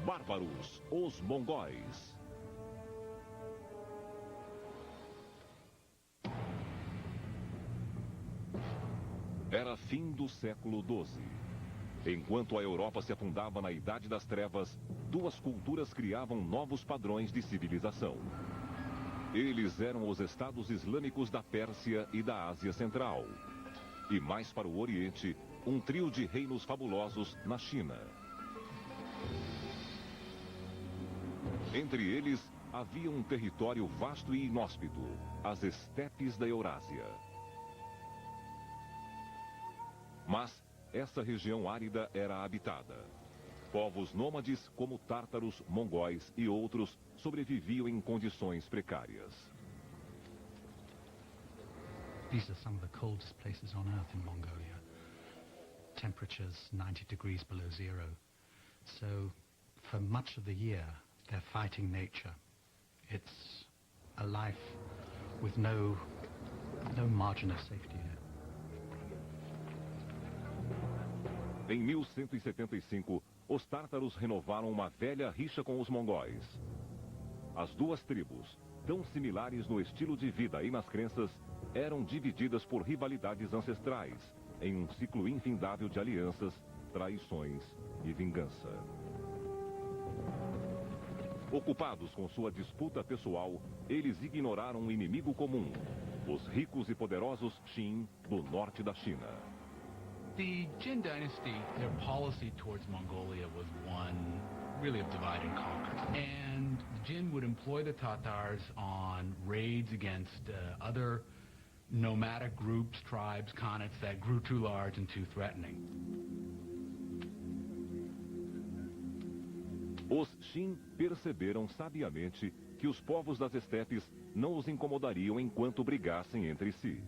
Bárbaros, os mongóis. Era fim do século XII. Enquanto a Europa se afundava na Idade das Trevas, duas culturas criavam novos padrões de civilização. Eles eram os estados islâmicos da Pérsia e da Ásia Central. E mais para o Oriente, um trio de reinos fabulosos na China. Entre eles, havia um território vasto e inóspito, as estepes da Eurásia. Mas essa região árida era habitada. Povos nômades como tártaros, mongóis e outros sobreviviam em condições precárias. These are some of the coldest places on Earth in Mongolia. Temperatures 90 degrees below zero. So, for much of the year, they're fighting nature. It's a life with no margin of safety here. Em 1175, os tártaros renovaram uma velha rixa com os mongóis. As duas tribos, tão similares no estilo de vida e nas crenças, eram divididas por rivalidades ancestrais, em um ciclo infindável de alianças, traições e vingança. Ocupados com sua disputa pessoal, eles ignoraram um inimigo comum, os ricos e poderosos Qin do norte da China. The Jin dynasty, their policy towards Mongolia was one really of divide and conquer. And the Jin would employ the Tatars on raids against other nomadic groups, tribes, khanates that grew too large and too threatening. Os Qin perceberam sabiamente que os povos das estepes não os incomodariam enquanto brigassem entre si.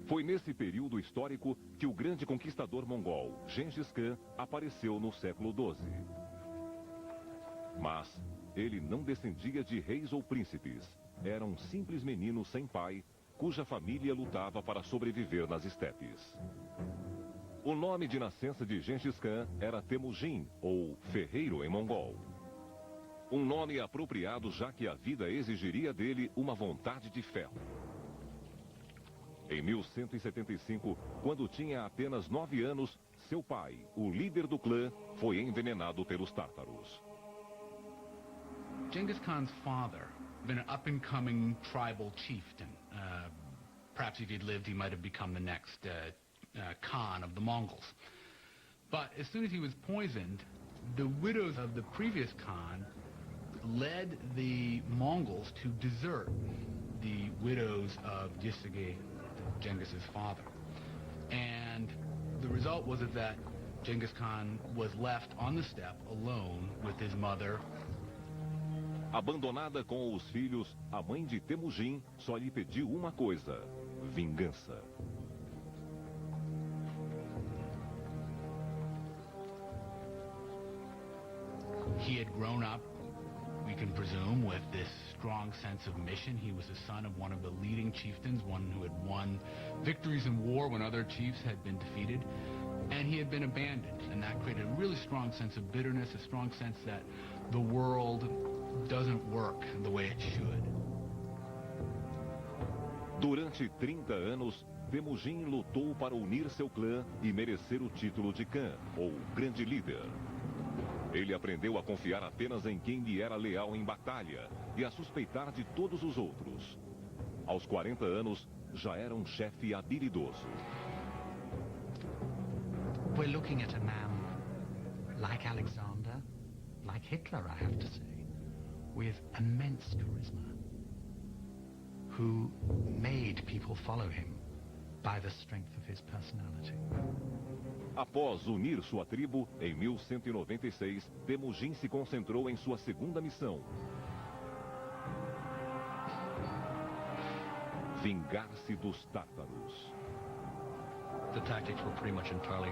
Foi nesse período histórico que o grande conquistador mongol, Gengis Khan, apareceu no século XII. Mas ele não descendia de reis ou príncipes. Era um simples menino sem pai, cuja família lutava para sobreviver nas estepes. O nome de nascença de Gengis Khan era Temujin, ou ferreiro em mongol. Um nome apropriado já que a vida exigiria dele uma vontade de ferro. Em 1175, quando tinha apenas 9 anos, seu pai, o líder do clã, foi envenenado pelos tártaros. Genghis Khan's father had been an up-and-coming tribal chieftain. Perhaps if he'd lived, he might have become the next Khan of the Mongols. But as soon as he was poisoned, the widows of the previous Khan led the Mongols to desert the widows of Jisige, Genghis's father. And the result was that Genghis Khan was left on the steppe alone with his mother. Abandonada com os filhos, a mãe de Temujin só lhe pediu uma coisa: vingança. He had grown up, we can presume, with this strong sense of mission. He was the son of one of the leading chieftains, one who had won victories in war when other chiefs had been defeated. And he had been abandoned, and that created a really strong sense of bitterness, a strong sense that the world doesn't work the way it should. Durante 30 anos, Temujin lutou para unir seu clã e merecer o título de Khan, ou grande líder. Ele aprendeu a confiar apenas em quem lhe era leal em batalha e a suspeitar de todos os outros. Aos 40 anos, já era um chefe habilidoso. We're looking at a man like Alexander, like Hitler, I have to say, with immense charisma, who made people follow him by the strength of his personality. Após unir sua tribo, em 1196, Temujin se concentrou em sua segunda missão: vingar-se dos tártaros. The tactics were pretty much entirely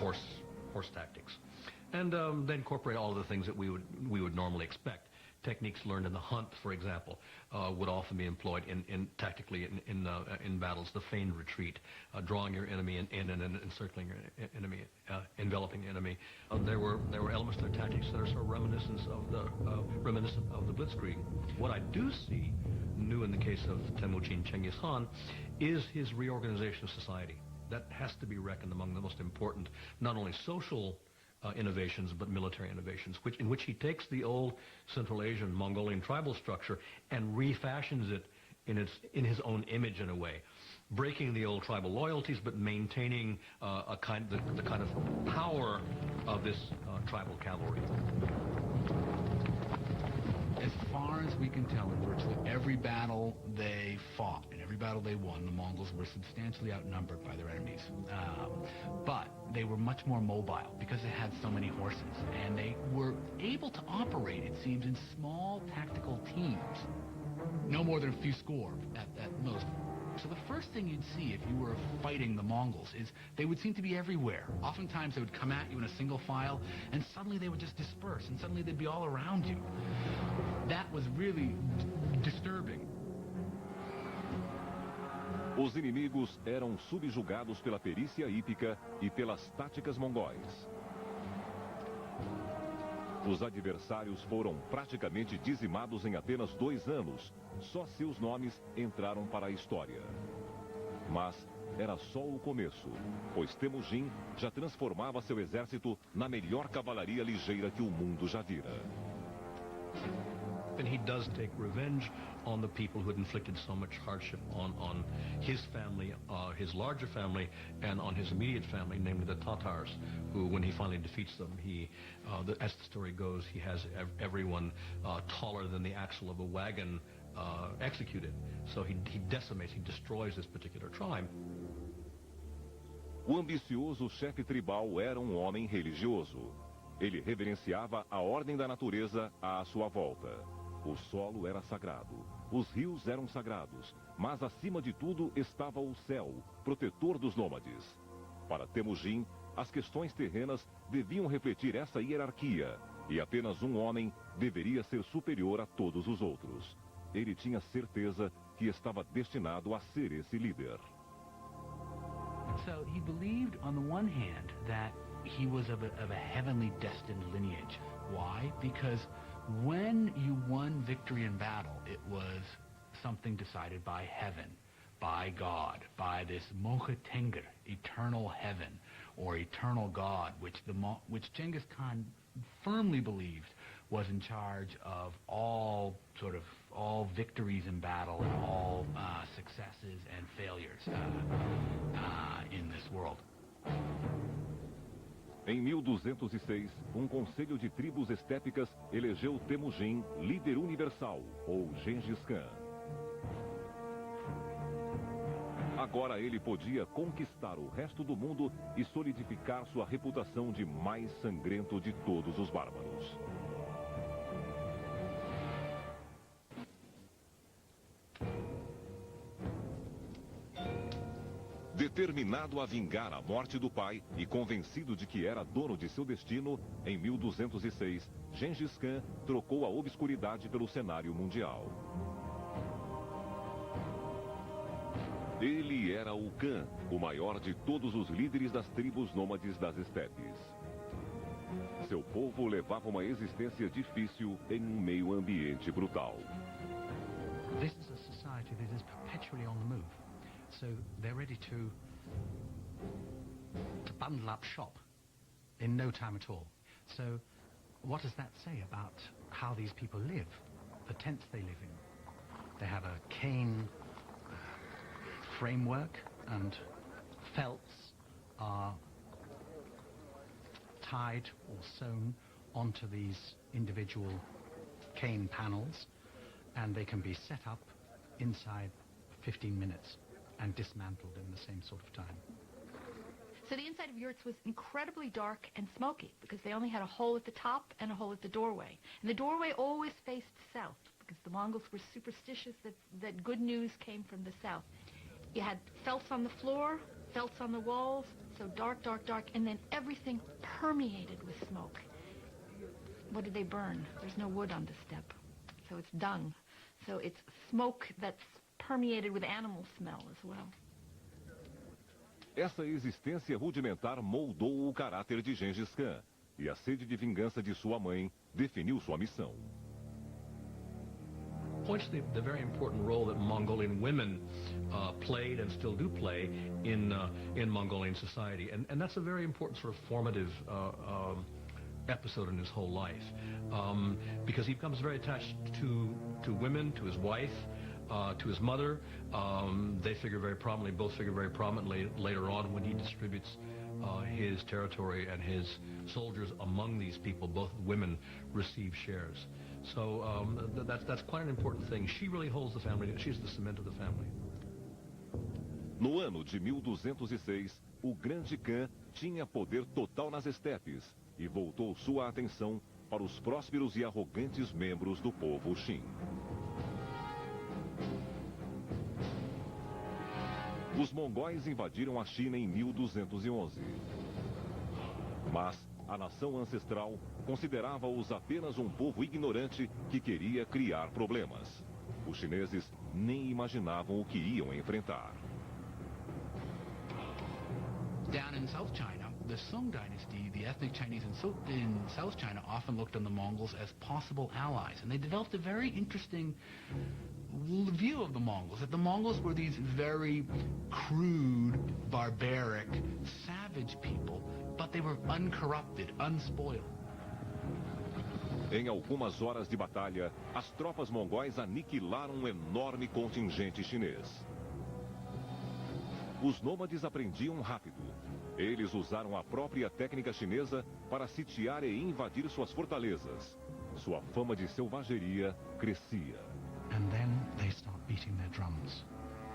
horse tactics, and they incorporate all of the things that we would normally expect. techniques learned in the hunt, for example, would often be employed tactically in battles. The feigned retreat, drawing your enemy in and encircling your enemy, enveloping the enemy. There were elements to their tactics that are sort of reminiscent of the Blitzkrieg. What I do see new in the case of Temujin Chengiz Khan is his reorganization of society. That has to be reckoned among the most important, not only social innovations, but military innovations, in which he takes the old Central Asian Mongolian tribal structure and refashions it in his own image in a way, breaking the old tribal loyalties, but maintaining the kind of power of this tribal cavalry. As far as we can tell, in virtually every battle they fought, in every battle they won, the Mongols were substantially outnumbered by their enemies. But they were much more mobile because they had so many horses, and they were able to operate, it seems, in small tactical teams. No more than a few score at most. So the first thing you'd see if you were fighting the Mongols is they would seem to be everywhere. Oftentimes they would come at you in a single file, and suddenly they would just disperse, and suddenly they'd be all around you. That was really disturbing. Os inimigos eram subjugados pela perícia hípica e pelas táticas mongóis. Os adversários foram praticamente dizimados em apenas 2 anos. Só seus nomes entraram para a história. Mas era só o começo, pois Temujin já transformava seu exército na melhor cavalaria ligeira que o mundo já vira. And he does take revenge on the people who had inflicted so much hardship on his family, his larger family, and on his immediate family, namely the Tatars, who, when he finally defeats them, as the story goes, he has everyone taller than the axle of a wagon executed. So he decimates, he destroys this particular tribe. O ambicioso chefe tribal era um homem religioso. Ele reverenciava a ordem da natureza à sua volta. O solo era sagrado, os rios eram sagrados, mas acima de tudo estava o céu, protetor dos nômades. Para Temujin, as questões terrenas deviam refletir essa hierarquia, e apenas um homem deveria ser superior a todos os outros. Ele tinha certeza que estava destinado a ser esse líder. So he believed, on the one hand, that he was of a heavenly destined lineage. Why? Because when you won victory in battle, it was something decided by heaven, by God, by this Mocha Tengr, eternal heaven, or eternal God, which Genghis Khan firmly believed was in charge of all victories in battle and all successes and failures in this world. Em 1206, conselho de tribos estépicas elegeu Temujin líder universal, ou Gengis Khan. Agora ele podia conquistar o resto do mundo e solidificar sua reputação de mais sangrento de todos os bárbaros. Determinado a vingar a morte do pai e convencido de que era dono de seu destino, em 1206, Gengis Khan trocou a obscuridade pelo cenário mundial. Ele era o Khan, o maior de todos os líderes das tribos nômades das estepes. Seu povo levava uma existência difícil em um meio ambiente brutal. This is a society that is perpetually on the move. So they're ready to bundle up shop in no time at all. So what does that say about how these people live, the tents they live in? They have a cane framework, and felts are tied or sewn onto these individual cane panels, and they can be set up inside 15 minutes and dismantled in the same sort of time. So the inside of yurts was incredibly dark and smoky because they only had a hole at the top and a hole at the doorway. And the doorway always faced south because the Mongols were superstitious that good news came from the south. You had felts on the floor, felts on the walls, so dark, dark, dark, and then everything permeated with smoke. What did they burn? There's no wood on the steppe. so it's dung. So it's smoke that's permeated with animal smell as well. Essa existência rudimentar moldou o caráter de Gengis Khan e a sede de vingança de sua mãe definiu sua missão. Points to the very important role that Mongolian women played and still do play in Mongolian society, and that's a very important sort of formative episode in his whole life, because he becomes very attached to women, to his wife, to his mother. They figure very prominently, both figure very prominently later on when he distributes his territory and his soldiers among these people. Both women receive shares. So that's quite an important thing. She really holds the family. She's the cement of the family. No ano de 1206, o grande Khan tinha poder total nas estepes e voltou sua atenção para os prósperos e arrogantes membros do povo Xin. Os mongóis invadiram a China em 1211. Mas a nação ancestral considerava-os apenas um povo ignorante que queria criar problemas. Os chineses nem imaginavam o que iam enfrentar. Down in South China, the Song dynasty, the ethnic Chinese in South China often looked on the Mongols as possible allies. And they developed a very interesting view of the Mongols, that the Mongols were these very crude, barbaric, savage people, but they were uncorrupted, unspoiled. Em algumas horas de batalha, as tropas mongóis aniquilaram um enorme contingente chinês. Os nômades aprendiam rápido. Eles usaram a própria técnica chinesa para sitiar e invadir suas fortalezas. Sua fama de selvageria crescia. And then they start beating their drums.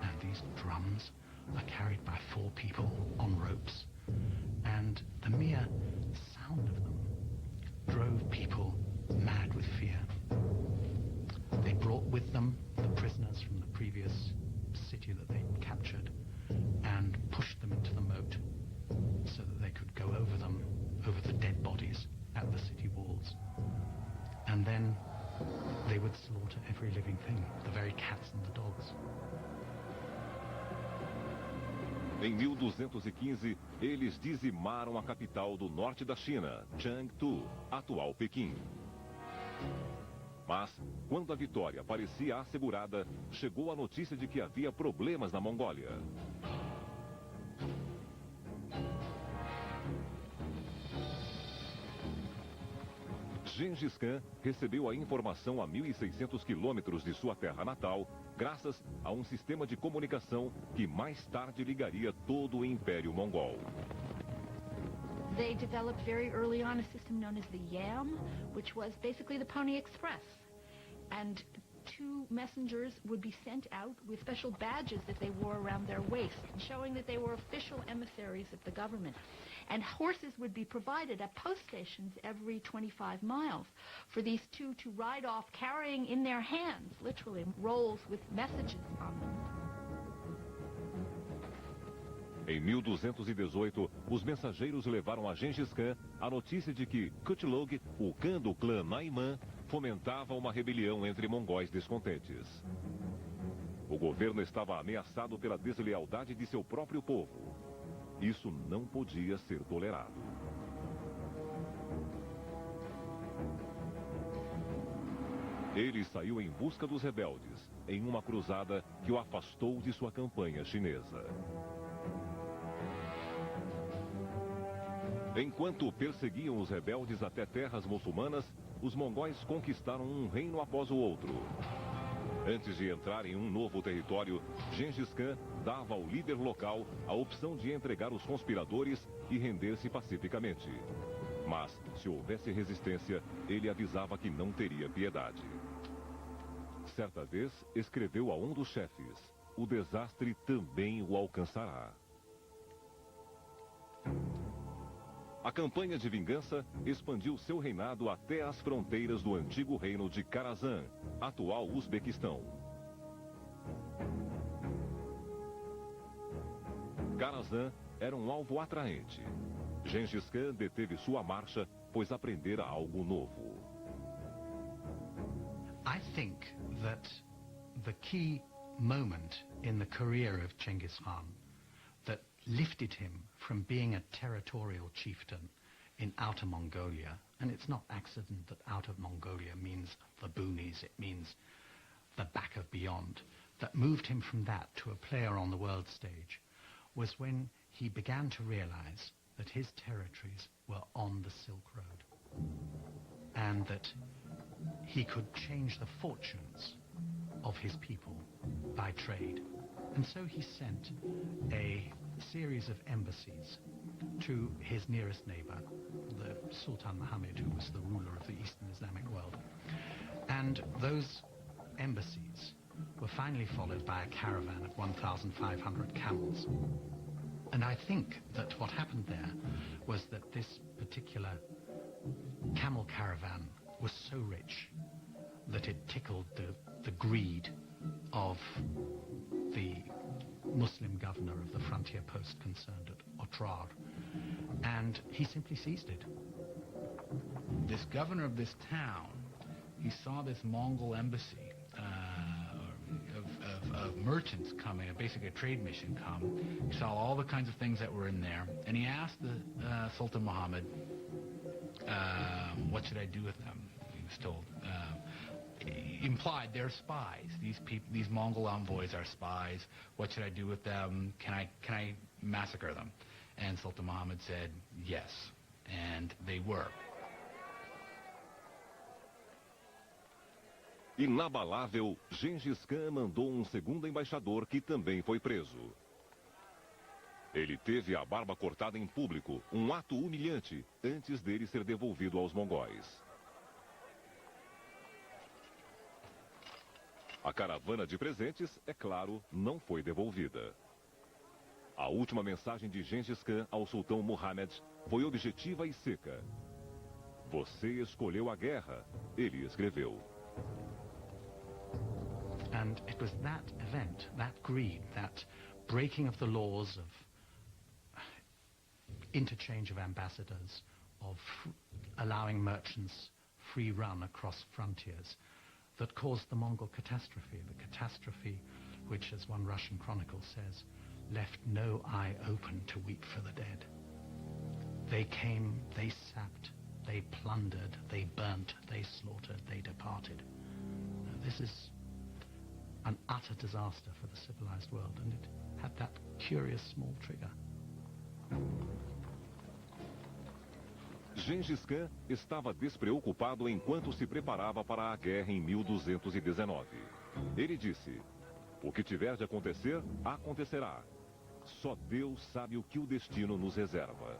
And these drums are carried by 4 people on ropes. And the mere sound of them drove people mad with fear. They brought with them the prisoners from the previous city that they captured and pushed them into the moat so that they could go over them, over the dead bodies at the city walls. And then they would slaughter every living thing, the very cats and the dogs. Em 1215, eles dizimaram a capital do norte da China, Chengdu, atual Pequim. Mas, quando a vitória parecia assegurada, chegou a notícia de que havia problemas na Mongólia. Gengis Khan recebeu a informação a 1.600 quilômetros de sua terra natal, graças a um sistema de comunicação que mais tarde ligaria todo o Império Mongol. They developed very early on a system known as the YAM, which was basically the Pony Express. And 2 messengers would be sent out with special badges that they wore around their waist, showing that they were official emissaries of the government. And horses would be provided at post stations every 25 miles for these 2 to ride off carrying in their hands, literally, rolls with messages on them. Em 1218, os mensageiros levaram a Gengis Khan a notícia de que Kutlug, o Khan do clã Naiman, fomentava uma rebelião entre mongóis descontentes. O governo estava ameaçado pela deslealdade de seu próprio povo. Isso não podia ser tolerado. Ele saiu em busca dos rebeldes, em uma cruzada que o afastou de sua campanha chinesa. Enquanto perseguiam os rebeldes até terras muçulmanas, os mongóis conquistaram um reino após o outro. Antes de entrar em um novo território, Gengis Khan dava ao líder local a opção de entregar os conspiradores e render-se pacificamente. Mas, se houvesse resistência, ele avisava que não teria piedade. Certa vez, escreveu a um dos chefes: "O desastre também o alcançará." A campanha de vingança expandiu seu reinado até as fronteiras do antigo reino de Karazhan, atual Uzbequistão. Karazhan era um alvo atraente. Gengis Khan deteve sua marcha, pois aprendera algo novo. I think that the key moment in the career of Genghis Khan that lifted him from being a territorial chieftain in Outer Mongolia, and it's not accident that Outer Mongolia means the boonies, it means the back of beyond, that moved him from that to a player on the world stage, was when he began to realize that his territories were on the Silk Road, and that he could change the fortunes of his people by trade. And so he sent a series of embassies to his nearest neighbor, the Sultan Muhammad, who was the ruler of the Eastern Islamic world. And those embassies were finally followed by a caravan of 1,500 camels. And I think that what happened there was that this particular camel caravan was so rich that it tickled the greed of the Muslim governor of the frontier post concerned at Otrar, and he simply seized it. This governor of this town, he saw this Mongol embassy of merchants coming, basically a trade mission come. He saw all the kinds of things that were in there, and he asked the Sultan Muhammad, what should I do with them? He was told, implied they're spies. These Mongol envoys are spies. What should I do with them? Can I massacre them? And Sultan Muhammad said yes, and they were. Inabalável, Gengis Khan mandou segundo embaixador que também foi preso. Ele teve a barba cortada em público, ato humilhante, antes dele ser devolvido aos mongóis. A caravana de presentes, é claro, não foi devolvida. A última mensagem de Gengis Khan ao sultão Muhammad foi objetiva e seca. Você escolheu a guerra, ele escreveu. And it was that event, that greed, that breaking of the laws of interchange of ambassadors, of allowing merchants free run across frontiers, that caused the Mongol catastrophe, the catastrophe which, as one Russian chronicle says, left no eye open to weep for the dead. They came, they sapped, they plundered, they burnt, they slaughtered, they departed. Now, this is an utter disaster for the civilized world, and it had that curious small trigger. Gengis Khan estava despreocupado enquanto se preparava para a guerra em 1219. Ele disse: o que tiver de acontecer, acontecerá. Só Deus sabe o que o destino nos reserva.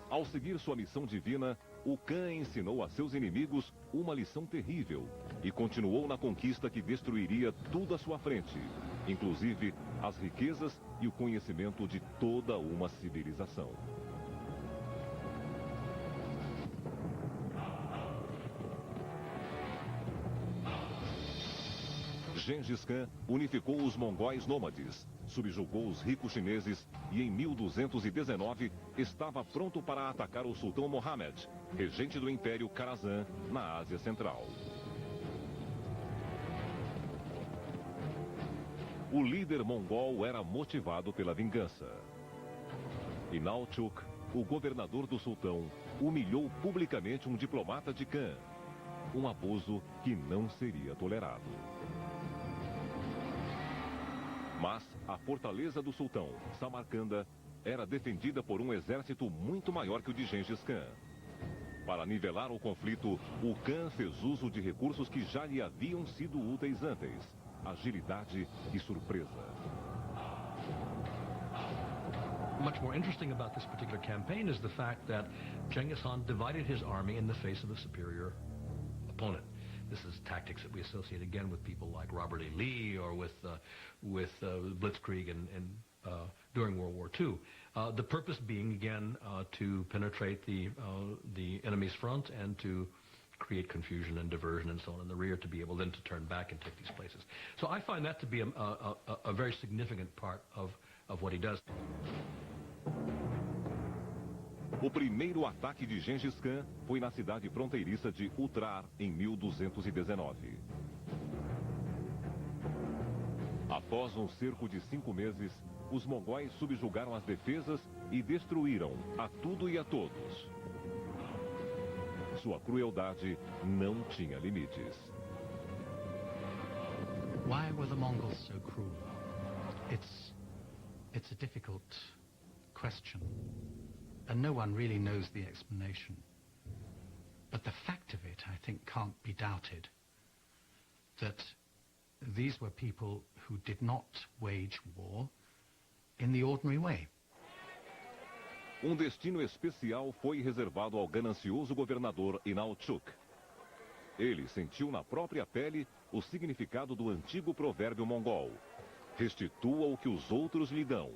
Ao seguir sua missão divina, o Khan ensinou a seus inimigos uma lição terrível e continuou na conquista que destruiria tudo à sua frente, inclusive as riquezas e o conhecimento de toda uma civilização. Gengis Khan unificou os mongóis nômades, subjugou os ricos chineses e em 1219 estava pronto para atacar o sultão Muhammad, regente do Império Kharazan, na Ásia Central. O líder mongol era motivado pela vingança. Inalchuk, o governador do sultão, humilhou publicamente um diplomata de Khan, um abuso que não seria tolerado. Mas a fortaleza do sultão, Samarcanda, era defendida por um exército muito maior que o de Gengis Khan. Para nivelar o conflito, o Khan fez uso de recursos que já lhe haviam sido úteis antes: agilidade e surpresa. Much more interesting about this particular campaign is the fact that Genghis Khan divided his army in the face of a superior opponent. This is tactics that we associate again with people like Robert E. Lee or with Blitzkrieg during World War II. The purpose being, again, to penetrate the enemy's front and to create confusion and diversion and so on in the rear, to be able then to turn back and take these places. So I find that to be a very significant part of what he does. O primeiro ataque de Gengis Khan foi na cidade fronteiriça de Utrar, em 1219. Após um cerco de 5 meses, os mongóis subjugaram as defesas e destruíram a tudo e a todos. Sua crueldade não tinha limites. Why were the Mongols so cruel? It's a difficult question, and no one really knows the explanation. But the fact of it, I think, can't be doubted, that these were people who did not wage war in the ordinary way. Um destino especial foi reservado ao ganancioso governador Inalchuk. Ele sentiu na própria pele o significado do antigo provérbio mongol: restitua o que os outros lhe dão.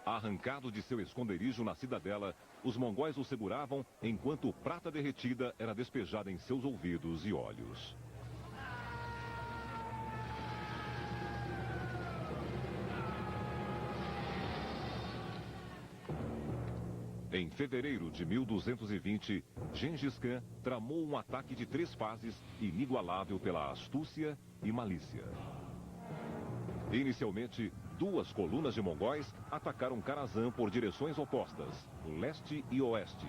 Arrancado de seu esconderijo na cidadela, os mongóis o seguravam enquanto prata derretida era despejada em seus ouvidos e olhos. Em fevereiro de 1220, Gengis Khan tramou um ataque de 3 fases, inigualável pela astúcia e malícia. Inicialmente, 2 colunas de mongóis atacaram Karazhan por direções opostas, leste e oeste.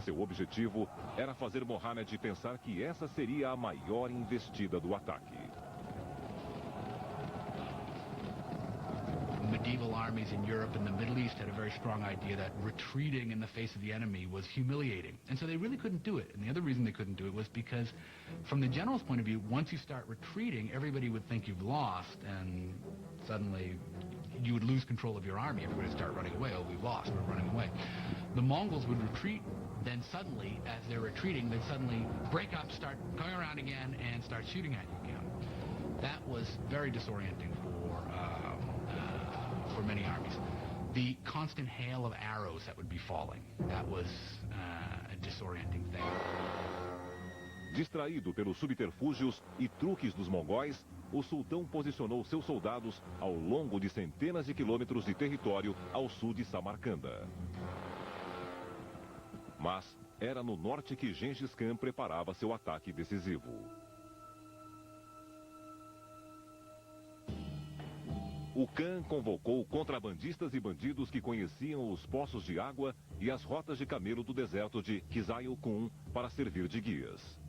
Seu objetivo era fazer Mohammed pensar que essa seria a maior investida do ataque. Medieval armies in Europe and the Middle East had a very strong idea that retreating in the face of the enemy was humiliating. And so they really couldn't do it. And the other reason they couldn't do it was because, from the general's point of view, once you start retreating, everybody would think you've lost, and suddenly you would lose control of your army. Everybody would start running away. Oh, we've lost. We're running away. The Mongols would retreat, then suddenly, as they're retreating, they'd suddenly break up, start going around again, and start shooting at you again. That was very disorienting for many armies. The constant hail of arrows that would be falling, that was a disorienting thing. Distraído pelos subterfúgios e truques dos mongóis, o sultão posicionou seus soldados ao longo de centenas de quilômetros de território ao sul de Samarcanda. Mas era no norte que Gengis Khan preparava seu ataque decisivo. O Khan convocou contrabandistas e bandidos que conheciam os poços de água e as rotas de camelo do deserto de Kisayokun para servir de guias.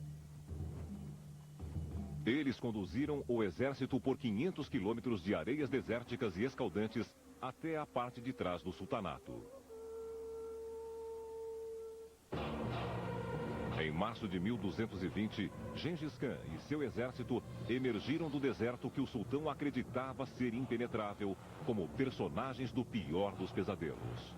Eles conduziram o exército por 500 quilômetros de areias desérticas e escaldantes até a parte de trás do sultanato. Em março de 1220, Gengis Khan e seu exército emergiram do deserto que o sultão acreditava ser impenetrável, como personagens do pior dos pesadelos.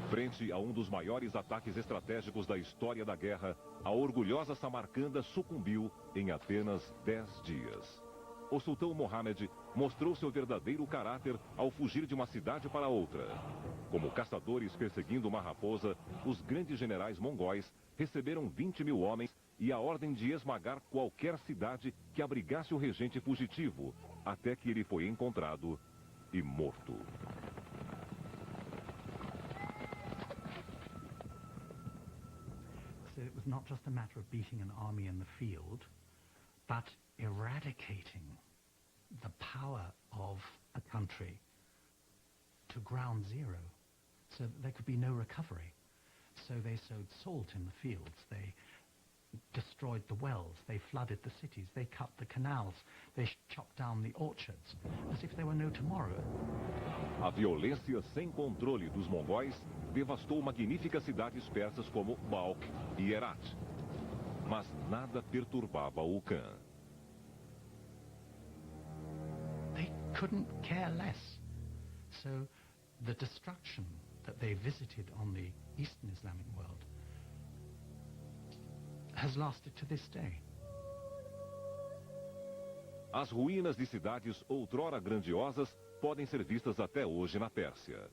Frente a um dos maiores ataques estratégicos da história da guerra, a orgulhosa Samarcanda sucumbiu em apenas 10 dias. O sultão Mohammed mostrou seu verdadeiro caráter ao fugir de uma cidade para outra. Como caçadores perseguindo uma raposa, os grandes generais mongóis receberam 20.000 homens e a ordem de esmagar qualquer cidade que abrigasse o regente fugitivo, até que ele foi encontrado e morto. So it was not just a matter of beating an army in the field, but eradicating the power of a country to ground zero, so that there could be no recovery. So they sowed salt in the fields, they destroyed the wells, they flooded the cities, they cut the canals, they chopped down the orchards, as if there were no tomorrow. A violência sem controle dos mongóis devastou magníficas cidades persas como Balkh e Herat. Mas nada perturbava o Khan. They couldn't care less. So the destruction that they visited on the Eastern Islamic world has lasted to this day. As ruínas de cidades outrora grandiosas podem ser vistas até hoje na Pérsia.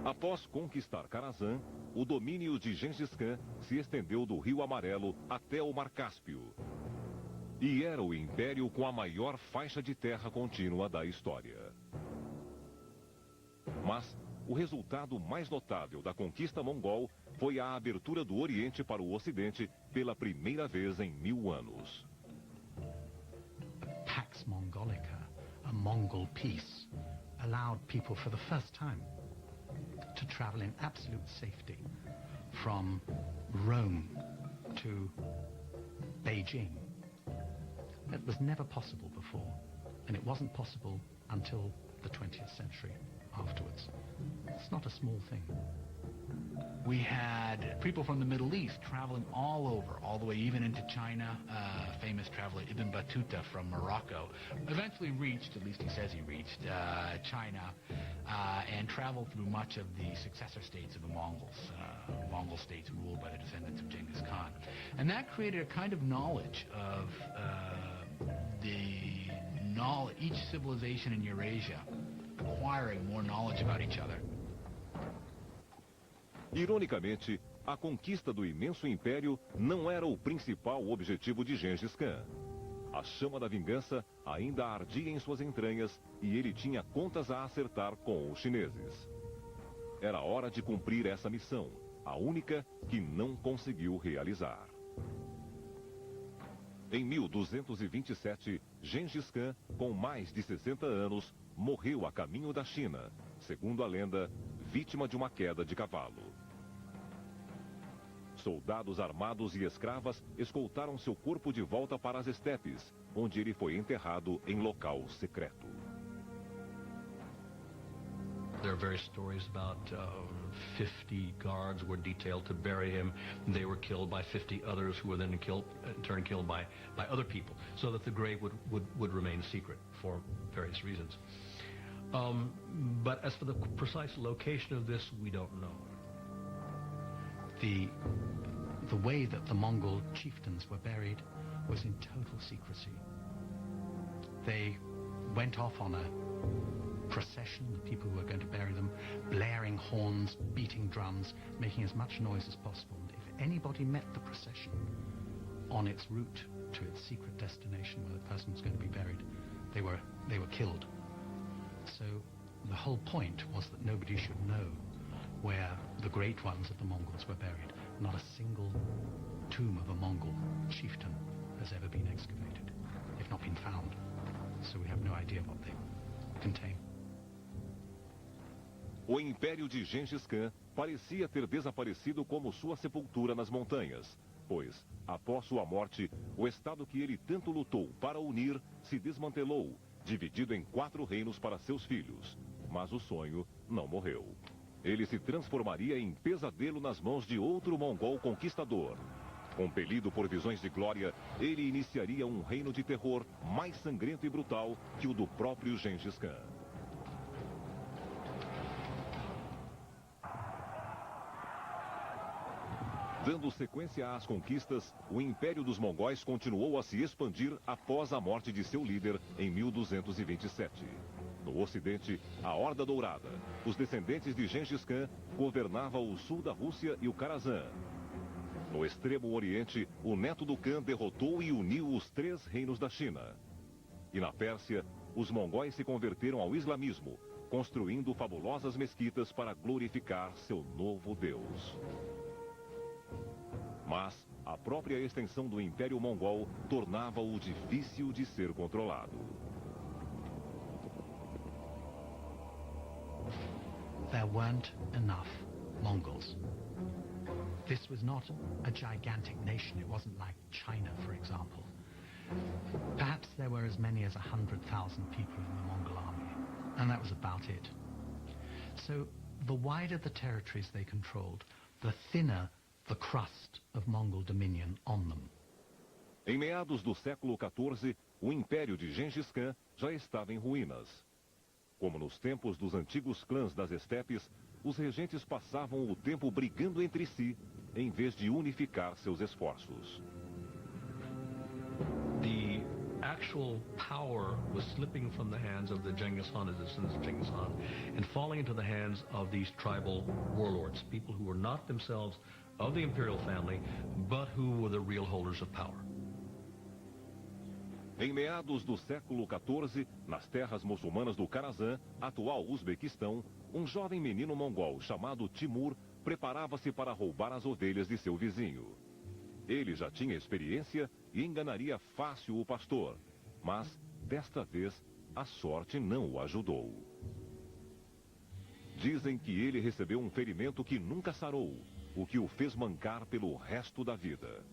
Após conquistar Karazhan, o domínio de Gengis Khan se estendeu do Rio Amarelo até o Mar Cáspio. E era o império com a maior faixa de terra contínua da história. Mas o resultado mais notável da conquista mongol foi a abertura do Oriente para o Ocidente pela primeira vez em 1000 anos. Pax Mongolica, a Mongol peace, allowed people for the first time to travel in absolute safety from Rome to Beijing. That was never possible before, and it wasn't possible until the 20th century afterwards. It's not a small thing. We had people from the Middle East traveling all over, all the way even into China. Famous traveler Ibn Battuta from Morocco eventually reached, at least he says he reached, China and traveled through much of the successor states of the Mongols, Mongol states ruled by the descendants of Genghis Khan. And that created a kind of knowledge of each civilization in Eurasia acquiring more knowledge about each other. Ironicamente, a conquista do imenso império não era o principal objetivo de Gengis Khan. A chama da vingança ainda ardia em suas entranhas e ele tinha contas a acertar com os chineses. Era hora de cumprir essa missão, a única que não conseguiu realizar. Em 1227, Gengis Khan, com mais de 60 anos, morreu a caminho da China, segundo a lenda, vítima de uma queda de cavalo. Soldados armados e escravas escoltaram seu corpo de volta para as estepes, onde ele foi enterrado em local secreto. There are various stories about 50 guards were detailed to bury him. They were killed by 50 others who were then in turn killed by other people, so that the grave would remain secret for various reasons. But as for the precise location of this, we don't know. The way that the Mongol chieftains were buried was in total secrecy. They went off on a procession, the people who were going to bury them, blaring horns, beating drums, making as much noise as possible. And if anybody met the procession on its route to its secret destination where the person was going to be buried, they were killed. So the whole point was that nobody should know where the great ones of the Mongols were buried. Not a single tomb of a Mongol chieftain has ever been excavated. They've not been found, so we have no idea what they contain. O império de Gengis Khan parecia ter desaparecido como sua sepultura nas montanhas, pois, após sua morte, o estado que ele tanto lutou para unir se desmantelou, dividido em 4 reinos para seus filhos. Mas o sonho não morreu. Ele se transformaria em pesadelo nas mãos de outro mongol conquistador. Compelido por visões de glória, ele iniciaria um reino de terror mais sangrento e brutal que o do próprio Gengis Khan. Dando sequência às conquistas, o Império dos Mongóis continuou a se expandir após a morte de seu líder em 1227. No Ocidente, a Horda Dourada, os descendentes de Gengis Khan, governava o sul da Rússia e o Kharazan. No extremo Oriente, o neto do Khan derrotou e uniu os 3 reinos da China. E na Pérsia, os mongóis se converteram ao islamismo, construindo fabulosas mesquitas para glorificar seu novo Deus. Mas a própria extensão do Império Mongol tornava-o difícil de ser controlado. There weren't enough Mongols. This was not a gigantic nation. It wasn't like China, for example. Perhaps there were as many as 100,000 people in the Mongol army, and that was about it. So the wider the territories they controlled, the thinner the crust of Mongol dominion on them. Em meados do século XIV, o Império de Gengis Khan já estava em ruínas. Como nos tempos dos antigos clãs das estepes, os regentes passavam o tempo brigando entre si, em vez de unificar seus esforços. The actual power was slipping from the hands of the Genghis Khan, the descendants of Genghis Khan, and falling into the hands of these tribal warlords, people who were not themselves of the imperial family, but who were the real holders of power. Em meados do século XIV, nas terras muçulmanas do Karazan, atual Uzbequistão, um jovem menino mongol chamado Timur preparava-se para roubar as ovelhas de seu vizinho. Ele já tinha experiência e enganaria fácil o pastor, mas, desta vez, a sorte não o ajudou. Dizem que ele recebeu um ferimento que nunca sarou, o que o fez mancar pelo resto da vida.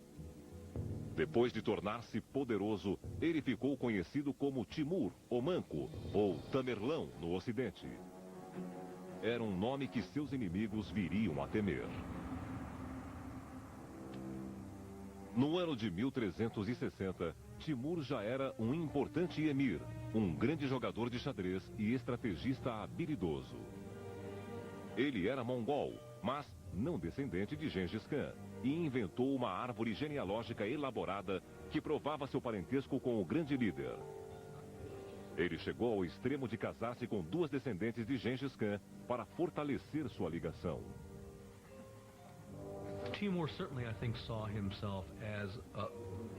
Depois de tornar-se poderoso, ele ficou conhecido como Timur, o Manco, ou Tamerlão no Ocidente. Era um nome que seus inimigos viriam a temer. No ano de 1360, Timur já era um importante emir, um grande jogador de xadrez e estrategista habilidoso. Ele era mongol, mas não descendente de Gengis Khan, e inventou uma árvore genealógica elaborada que provava seu parentesco com o grande líder. Ele chegou ao extremo de casar-se com duas descendentes de Gengis Khan para fortalecer sua ligação. Timur certainly, I think, saw himself as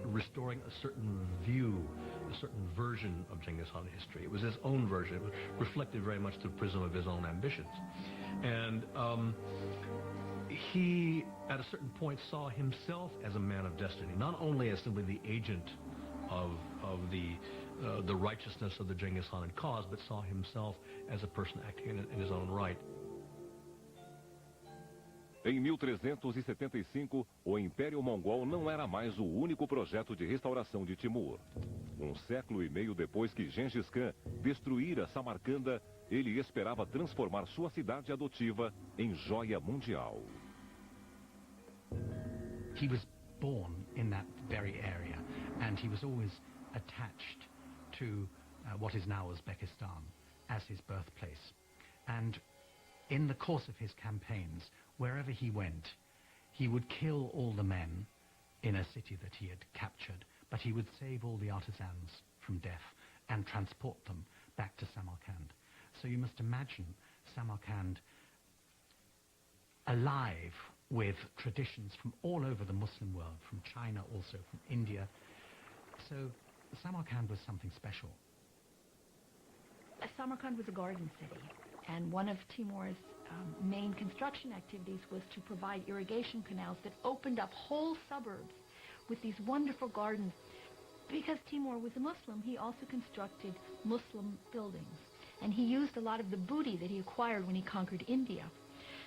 restoring a certain view, a certain version of Genghis Khan history. It was his own version. It was reflected very much through the prism of his own ambitions. And he, at a certain point, saw himself as a man of destiny, not only as simply the agent of the righteousness of the Genghis Khan cause, but saw himself as a person acting in his own right. Em 1375, o Império Mongol não era mais o único projeto de restauração de Timur. Um século e meio depois que Gengis Khan destruíra Samarcanda, ele esperava transformar sua cidade adotiva em joia mundial. He was born in that very area, and he was always attached to what is now Uzbekistan as his birthplace. And in the course of his campaigns, wherever he went, he would kill all the men in a city that he had captured, but he would save all the artisans from death and transport them back to Samarkand. So you must imagine Samarkand alive with traditions from all over the Muslim world, from China also, from India. So Samarkand was something special. Samarkand was a garden city, and one of Timur's main construction activities was to provide irrigation canals that opened up whole suburbs with these wonderful gardens. Because Timur was a Muslim, he also constructed Muslim buildings, and he used a lot of the booty that he acquired when he conquered India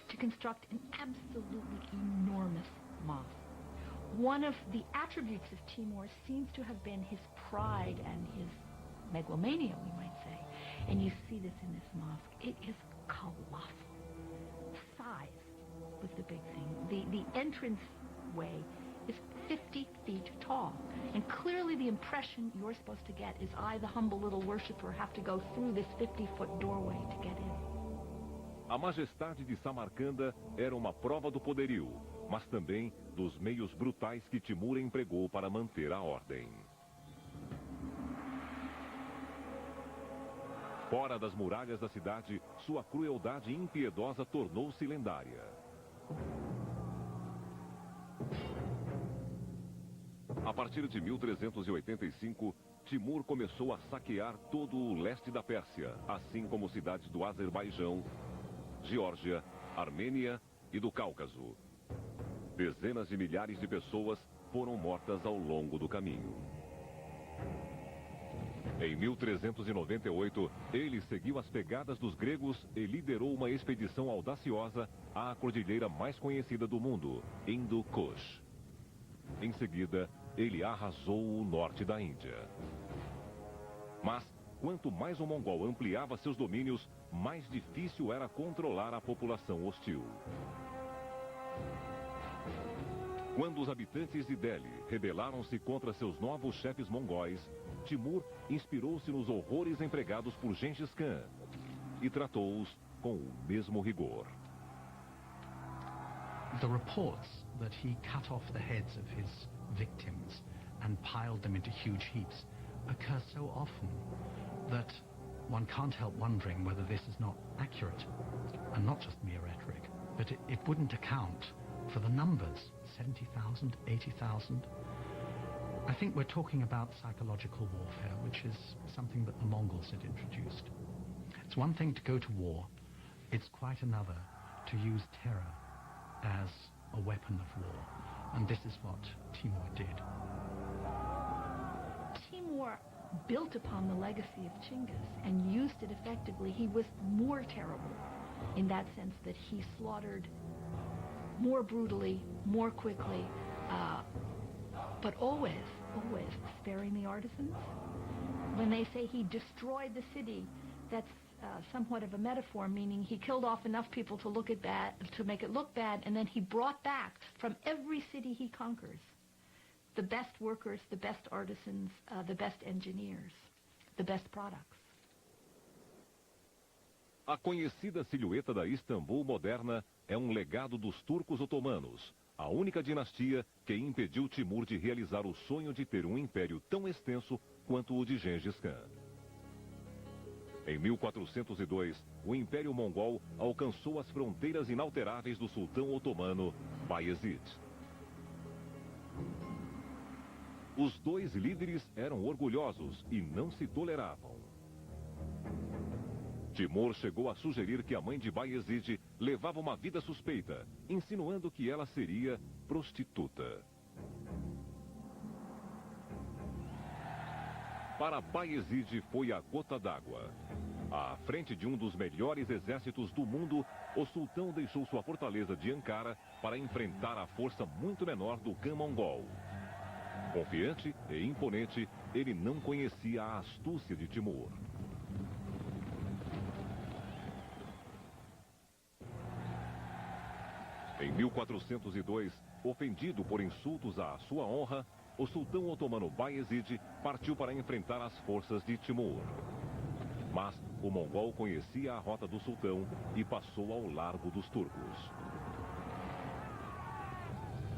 to construct an absolutely enormous mosque. One of the attributes of Timur seems to have been his pride and his megalomania, we might say. And you see this in this mosque. It is colossal. Size was the big thing. The entrance way is 50 feet tall. And clearly the impression you're supposed to get is I, the humble little worshiper, have to go through this 50-foot doorway to get in. A majestade de Samarcanda era uma prova do poderio, mas também dos meios brutais que Timur empregou para manter a ordem. Fora das muralhas da cidade, sua crueldade impiedosa tornou-se lendária. A partir de 1385, Timur começou a saquear todo o leste da Pérsia, assim como cidades do Azerbaijão, Geórgia, Armênia e do Cáucaso. Dezenas de milhares de pessoas foram mortas ao longo do caminho. Em 1398, ele seguiu as pegadas dos gregos e liderou uma expedição audaciosa à cordilheira mais conhecida do mundo, Hindu-Kush. Em seguida, ele arrasou o norte da Índia. Mas, quanto mais o mongol ampliava seus domínios, mais difícil era controlar a população hostil. Quando os habitantes de Delhi rebelaram-se contra seus novos chefes mongóis, Timur inspirou-se nos horrores empregados por Gengis Khan e tratou-os com o mesmo rigor. The reports that he cut off the heads of his victims and piled them into huge heaps occur so often that one can't help wondering whether this is not accurate and not just mere rhetoric, but it wouldn't account for the numbers, 70,000, 80,000. I think we're talking about psychological warfare, which is something that the Mongols had introduced. It's one thing to go to war. It's quite another to use terror as a weapon of war. And this is what Timur did. Timur built upon the legacy of Chinggis and used it effectively. He was more terrible in that sense that he slaughtered more brutally, more quickly, but always sparing the artisans. When they say he destroyed the city, that's somewhat of a metaphor, meaning he killed off enough people to make it look bad, and then he brought back from every city he conquers the best workers, the best artisans, the best engineers, the best products. A conhecida silhueta da Istambul moderna é um legado dos turcos otomanos, a única dinastia que impediu Timur de realizar o sonho de ter um império tão extenso quanto o de Gengis Khan. Em 1402, o Império Mongol alcançou as fronteiras inalteráveis do sultão otomano Bayezid. Os dois líderes eram orgulhosos e não se toleravam. Timur chegou a sugerir que a mãe de Bayezid levava uma vida suspeita, insinuando que ela seria prostituta. Para Bayezid foi a gota d'água. À frente de um dos melhores exércitos do mundo, o sultão deixou sua fortaleza de Ankara para enfrentar a força muito menor do Khan mongol. Confiante e imponente, ele não conhecia a astúcia de Timur. Em 1402, ofendido por insultos à sua honra, o sultão otomano Bayezid partiu para enfrentar as forças de Timur. Mas o mongol conhecia a rota do sultão e passou ao largo dos turcos.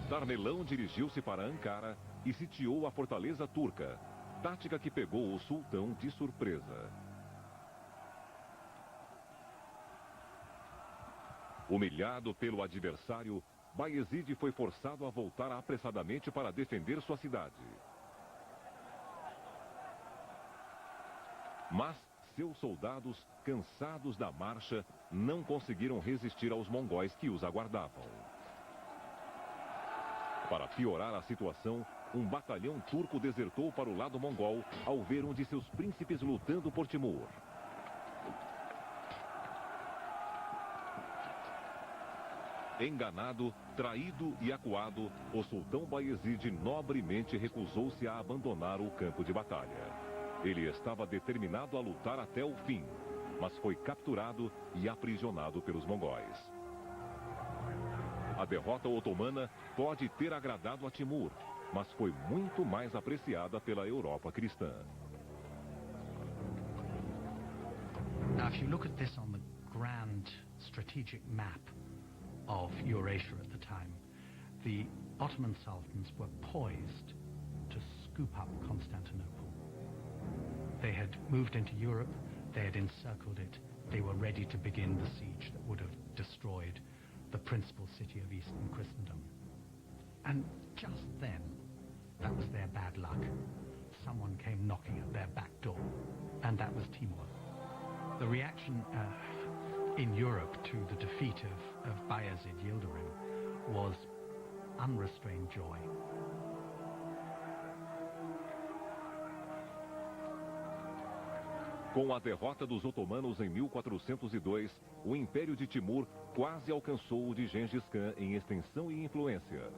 Tarmelão dirigiu-se para Ankara e sitiou a fortaleza turca, tática que pegou o sultão de surpresa. Humilhado pelo adversário, Bayezid foi forçado a voltar apressadamente para defender sua cidade. Mas seus soldados, cansados da marcha, não conseguiram resistir aos mongóis que os aguardavam. Para piorar a situação, um batalhão turco desertou para o lado mongol ao ver um de seus príncipes lutando por Timur. Enganado, traído e acuado, o sultão Bayezid nobremente recusou-se a abandonar o campo de batalha. Ele estava determinado a lutar até o fim, mas foi capturado e aprisionado pelos mongóis. A derrota otomana pode ter agradado a Timur, mas foi muito mais apreciada pela Europa cristã. Now, if you look at this on the grand strategic map of Eurasia at the time, the Ottoman sultans were poised to scoop up Constantinople. They had moved into Europe, they had encircled it, they were ready to begin the siege that would have destroyed the principal city of Eastern Christendom. And just then, that was their bad luck. Someone came knocking at their back door, and that was Timur. The reaction in Europe to the defeat of Bayezid Yildirim was unrestrained joy. Com a derrota dos otomanos em 1402, o Império de Timur quase alcançou o de Gengis Khan em extensão e influência.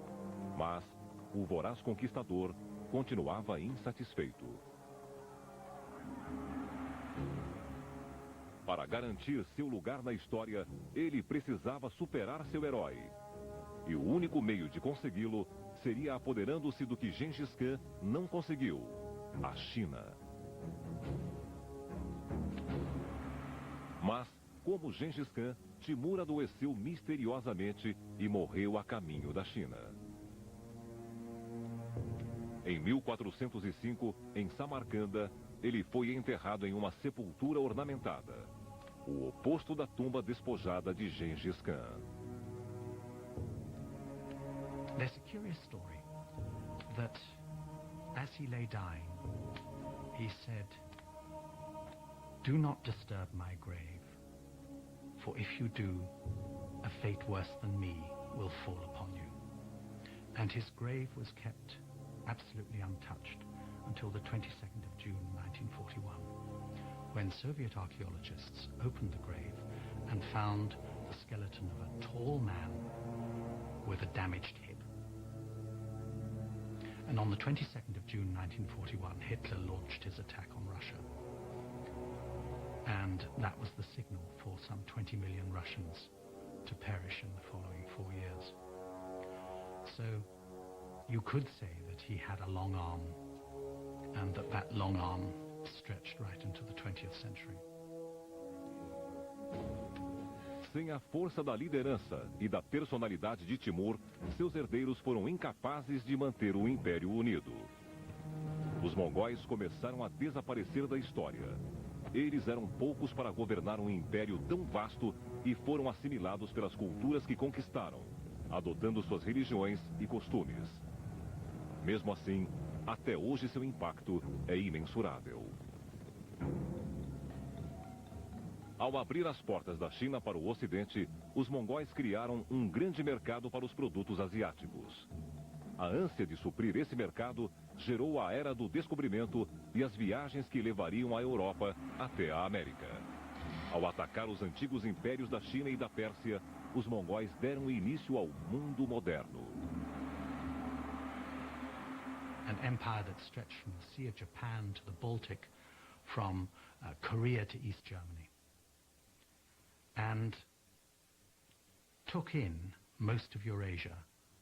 Mas o voraz conquistador continuava insatisfeito. Para garantir seu lugar na história, ele precisava superar seu herói. E o único meio de consegui-lo seria apoderando-se do que Gengis Khan não conseguiu: a China. Mas, como Gengis Khan, Timur adoeceu misteriosamente e morreu a caminho da China. Em 1405, em Samarcanda, ele foi enterrado em uma sepultura ornamentada, o oposto da tumba despojada de Gengis Khan. There's a curious story that as he lay dying, he said, "Do not disturb my grave, for if you do, a fate worse than me will fall upon you." And his grave was kept absolutely untouched until the 22nd of June 1941, when Soviet archaeologists opened the grave and found the skeleton of a tall man with a damaged hip. And on the 22nd of June 1941, Hitler launched his attack on Russia. And that was the signal for some 20 million Russians to perish in the following 4 years. So you could say that he had a long arm, and that long arm stretched right into the 20th century. Sem a força da liderança e da personalidade de Timur, seus herdeiros foram incapazes de manter o Império unido. Os mongóis começaram a desaparecer da história. Eles eram poucos para governar um império tão vasto e foram assimilados pelas culturas que conquistaram, adotando suas religiões e costumes. Mesmo assim, até hoje seu impacto é imensurável. Ao abrir as portas da China para o Ocidente, os mongóis criaram um grande mercado para os produtos asiáticos. A ânsia de suprir esse mercado gerou a era do descobrimento e as viagens que levariam a Europa até a América. Ao atacar os antigos impérios da China e da Pérsia, os mongóis deram início ao mundo moderno. An empire that stretched from the Sea of Japan to the Baltic, from Korea to East Germany, and took in most of Eurasia,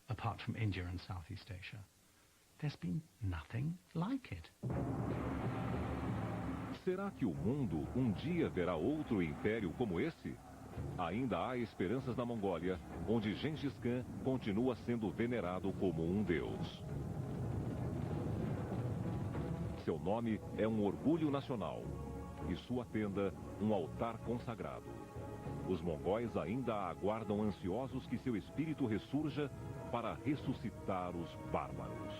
apart from India and Southeast Asia. There's been nothing like it. Será que o mundo um dia verá outro império como esse? Ainda há esperanças na Mongólia, onde Gengis Khan continua sendo venerado como um deus. Seu nome é um orgulho nacional e sua tenda um altar consagrado. Os mongóis ainda aguardam ansiosos que seu espírito ressurja para ressuscitar os bárbaros.